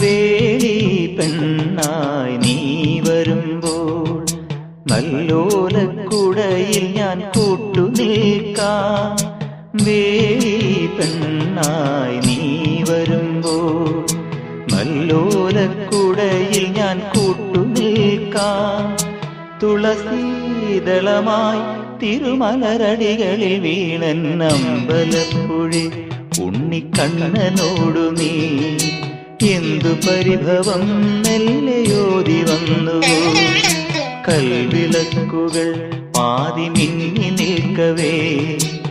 വേളി പെണ്ണായി നീ വരുമ്പോൾ നല്ലോലക്കുടയിൽ ഞാൻ കൂട്ടുനിൽക്കാം. വേളി പെണ്ണായി നീ വരുമ്പോൾ നല്ലോലക്കുടയിൽ ഞാൻ കൂട്ടുനിൽക്കാം. തുളസീദളമായി തിരുമലരടികളിൽ വീണൻ അമ്പലപ്പുഴി ഉണ്ണിക്കണ്ണനോടു നീ എന്തു പരിഭവം മെല്ലയോതി വന്നുവോ. കൽവിളക്കുകൾ പാതി മിന്നി നിൽക്കവേ